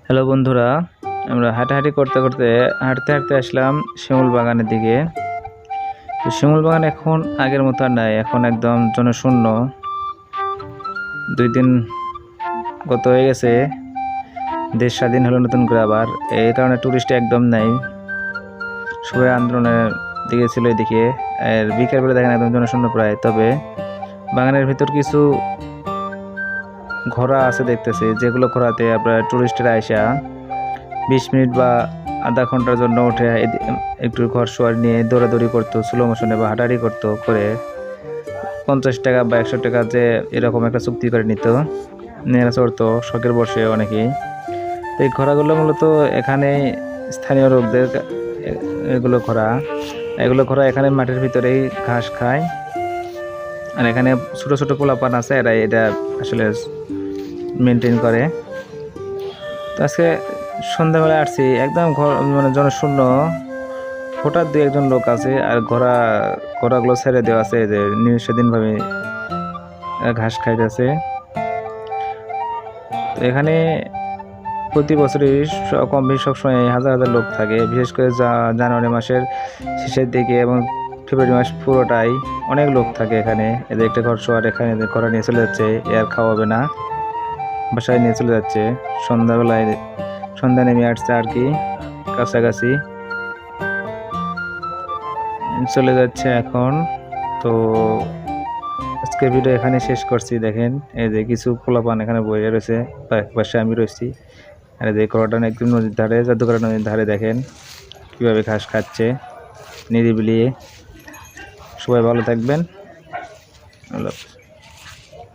Hello বন্ধুরা, আমরা হাঁটাহাঁটি করতে করতে হাঁটতে হাঁটতে আসলাম শিমুল বাগানের দিকে। তো শিমুল বাগান এখন আগের মতো আর নাই, এখন একদম জনশূন্য। 2 দিন গত হয়ে গেছে, দেশ স্বাধীন হলো নতুন করে আবার। এই কারণে টুরিস্ট একদম নাই, সবাই আন্দোলনের দিকে ছিল এদিকে। আর বিকেলবেলা দেখেন একদম জনশূন্য প্রায়। তবে বাগানের ভিতর কিছু ঘোড়া আছে দেখতেছি, যেগুলো ঘোড়াতে আপনার টুরিস্টরা আইসা 20 মিনিট বা আধা ঘন্টার জন্য উঠে একটু ঘর শোয়ার নিয়ে দৌড়াদৌড়ি করতো, স্লো মোশনে বা হাঁটাহাঁটি করতো, করে 50 টাকা বা 100 টাকা যে এরকম একটা চুক্তি করে নিত, নিয়ে চড়তো শখের বসে অনেকেই। তো এই ঘোড়াগুলো মূলত এখানে স্থানীয় লোকদের, এগুলো ঘোড়া এখানে মাটির ভিতরেই ঘাস খায়। আর এখানে ছোট ছোট পোলাপান আছে, এরা এটা আসলে মেনটেন করে। তো আজকে সন্ধ্যাবেলা আসছি, একদম মানে জনশূন্য। হঠাৎ 2-1 লোক আছে, আর ঘোড়াগুলো ছেড়ে দেওয়া আছে, যে স্বাধীনভাবে ঘাস খাইতেছে। তো এখানে প্রতি বছরই কম বেশি সবসময় হাজার হাজার লোক থাকে, বিশেষ করে জানুয়ারি মাসের শেষের দিকে এবং ফেব্রুয়ারি মাস পুরোটাই অনেক লোক থাকে এখানে। এদের একটা ঘর শোয়ার, এখানে ঘোড়া নিয়ে চলে যাচ্ছে, আর খাওয়াবে না, বাসায় নিয়ে চলে যাচ্ছে। সন্ধ্যা নেমে আসছে আর কি, কাছাকাছি চলে যাচ্ছে এখন। তো আজকের ভিডিও এখানে শেষ করছি। দেখেন এই যে কিছু পোলাপান এখানে বসে রয়েছে, পাশে আমি রয়েছি। আর এই যে ঘোড়াটা একদম নদীর ধারে, জাদুঘর নদীর ধারে, দেখেন কিভাবে ঘাস খাচ্ছে নিরিবিলি। সবাই ভালো থাকবেন, আল্লাহ হাফেজ।